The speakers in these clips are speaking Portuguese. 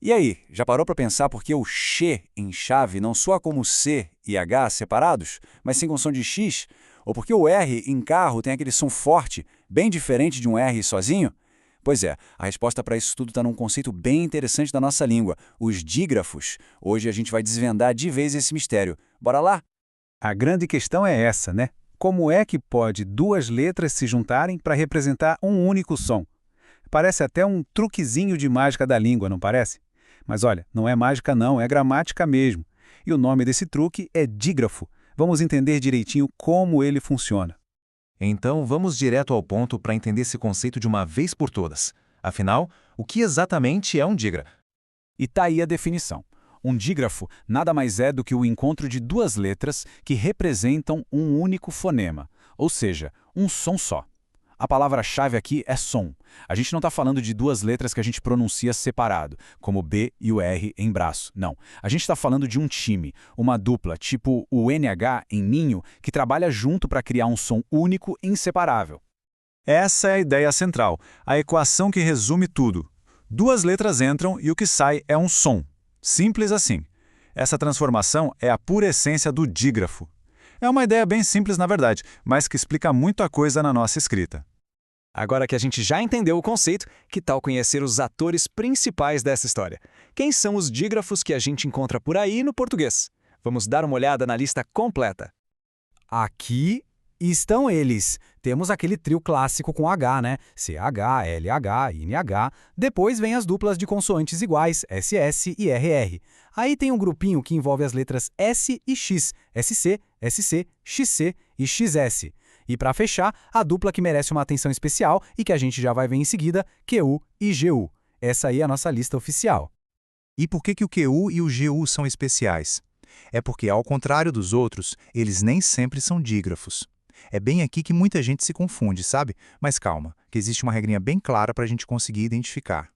E aí, já parou para pensar por que o x em chave não soa como C e H separados, mas sim com som de X? Ou por que o R em carro tem aquele som forte, bem diferente de um R sozinho? Pois é, a resposta para isso tudo está num conceito bem interessante da nossa língua, os dígrafos. Hoje a gente vai desvendar de vez esse mistério. Bora lá? A grande questão é essa, né? Como é que pode duas letras se juntarem para representar um único som? Parece até um truquezinho de mágica da língua, não parece? Mas olha, não é mágica não, é gramática mesmo. E o nome desse truque é dígrafo. Vamos entender direitinho como ele funciona. Então, vamos direto ao ponto para entender esse conceito de uma vez por todas. Afinal, o que exatamente é um dígrafo? E tá aí a definição. Um dígrafo nada mais é do que o encontro de duas letras que representam um único fonema, ou seja, um som só. A palavra-chave aqui é som. A gente não está falando de duas letras que a gente pronuncia separado, como o B e o R em braço. Não. A gente está falando de um time, uma dupla, tipo o NH em ninho, que trabalha junto para criar um som único e inseparável. Essa é a ideia central, a equação que resume tudo. Duas letras entram e o que sai é um som. Simples assim. Essa transformação é a pura essência do dígrafo. É uma ideia bem simples, na verdade, mas que explica muita coisa na nossa escrita. Agora que a gente já entendeu o conceito, que tal conhecer os atores principais dessa história? Quem são os dígrafos que a gente encontra por aí no português? Vamos dar uma olhada na lista completa. Aqui estão eles. Temos aquele trio clássico com H, né? CH, LH, INH. Depois vem as duplas de consoantes iguais, SS e RR. Aí tem um grupinho que envolve as letras S e X, SC, SC, XC e XS. E para fechar, a dupla que merece uma atenção especial e que a gente já vai ver em seguida, QU e GU. Essa aí é a nossa lista oficial. E por que o QU e o GU são especiais? É porque, ao contrário dos outros, eles nem sempre são dígrafos. É bem aqui que muita gente se confunde, sabe? Mas calma, que existe uma regrinha bem clara para a gente conseguir identificar.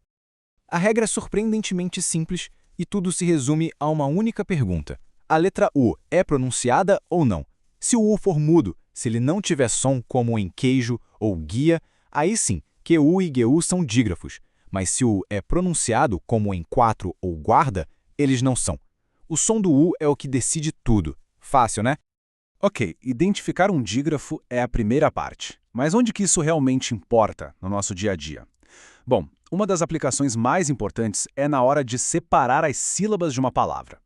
A regra é surpreendentemente simples e tudo se resume a uma única pergunta. A letra U é pronunciada ou não? Se o U for mudo, se ele não tiver som como em queijo ou guia, aí sim, QU e GU são dígrafos. Mas se o U é pronunciado como em quatro ou guarda, eles não são. O som do U é o que decide tudo. Fácil, né? Ok, identificar um dígrafo é a primeira parte. Mas onde que isso realmente importa no nosso dia a dia? Bom, uma das aplicações mais importantes é na hora de separar as sílabas de uma palavra.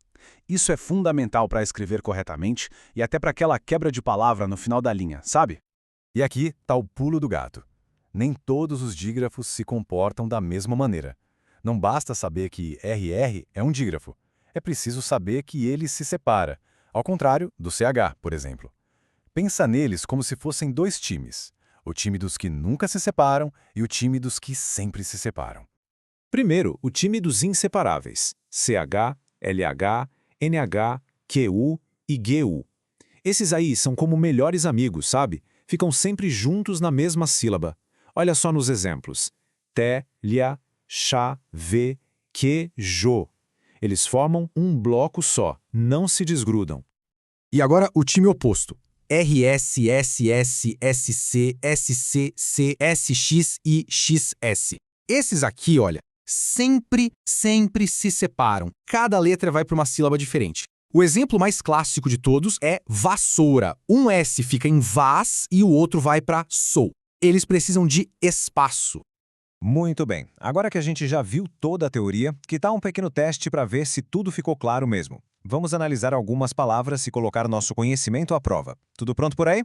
Isso é fundamental para escrever corretamente e até para aquela quebra de palavra no final da linha, sabe? E aqui está o pulo do gato. Nem todos os dígrafos se comportam da mesma maneira. Não basta saber que RR é um dígrafo. É preciso saber que ele se separa, ao contrário do CH, por exemplo. Pensa neles como se fossem dois times. O time dos que nunca se separam e o time dos que sempre se separam. Primeiro, o time dos inseparáveis, CH, LH, NH, QU e GU. Esses aí são como melhores amigos, sabe? Ficam sempre juntos na mesma sílaba. Olha só nos exemplos. Te, lha, chá, ve, que, jo. Eles formam um bloco só, não se desgrudam. E agora o time oposto. RS, SS, SC, SC, C, SX e XS. Esses aqui, olha, sempre se separam. Cada letra vai para uma sílaba diferente. O exemplo mais clássico de todos é vassoura. Um S fica em vas e o outro vai para sou. Eles precisam de espaço. Muito bem. Agora que a gente já viu toda a teoria, que tal um pequeno teste para ver se tudo ficou claro mesmo? Vamos analisar algumas palavras e colocar nosso conhecimento à prova. Tudo pronto por aí?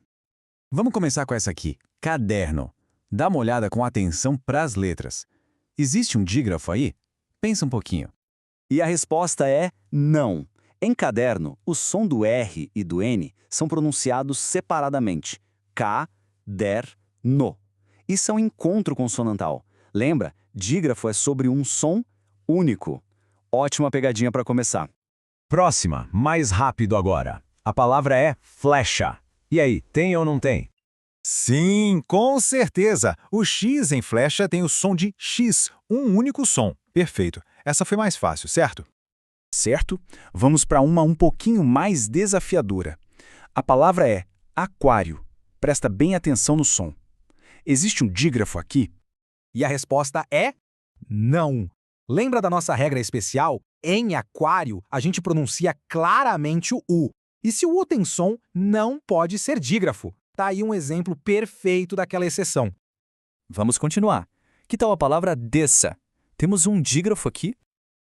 Vamos começar com essa aqui, caderno. Dá uma olhada com atenção para as letras. Existe um dígrafo aí? Pensa um pouquinho. E a resposta é não. Em caderno, o som do R e do N são pronunciados separadamente. K, der, no. Isso é um encontro consonantal. Lembra? Dígrafo é sobre um som único. Ótima pegadinha para começar. Próxima, mais rápido agora. A palavra é flecha. E aí, tem ou não tem? Sim, com certeza! O X em flecha tem o som de X, um único som. Perfeito. Essa foi mais fácil, certo? Certo? Vamos para uma um pouquinho mais desafiadora. A palavra é aquário. Presta bem atenção no som. Existe um dígrafo aqui? E a resposta é não. Lembra da nossa regra especial? Em aquário, a gente pronuncia claramente o U. E se o U tem som, não pode ser dígrafo. Tá aí um exemplo perfeito daquela exceção. Vamos continuar. Que tal a palavra desça? Temos um dígrafo aqui?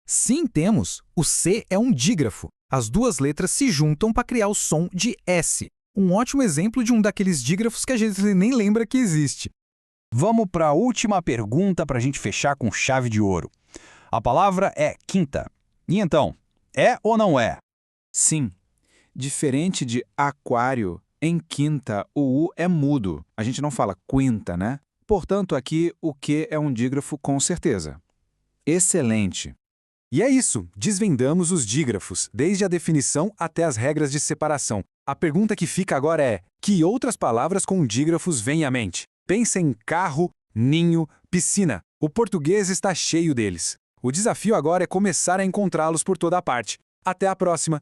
Sim, temos. O C é um dígrafo. As duas letras se juntam para criar o som de S. Um ótimo exemplo de um daqueles dígrafos que a gente nem lembra que existe. Vamos para a última pergunta para a gente fechar com chave de ouro. A palavra é quinta. E então, é ou não é? Sim. Diferente de aquário, em quinta o U é mudo. A gente não fala quinta, né? Portanto, aqui o Q é um dígrafo com certeza. Excelente! E é isso, desvendamos os dígrafos, desde a definição até as regras de separação. A pergunta que fica agora é: que outras palavras com dígrafos vêm à mente? Pense em carro, ninho, piscina. O português está cheio deles. O desafio agora é começar a encontrá-los por toda a parte. Até a próxima!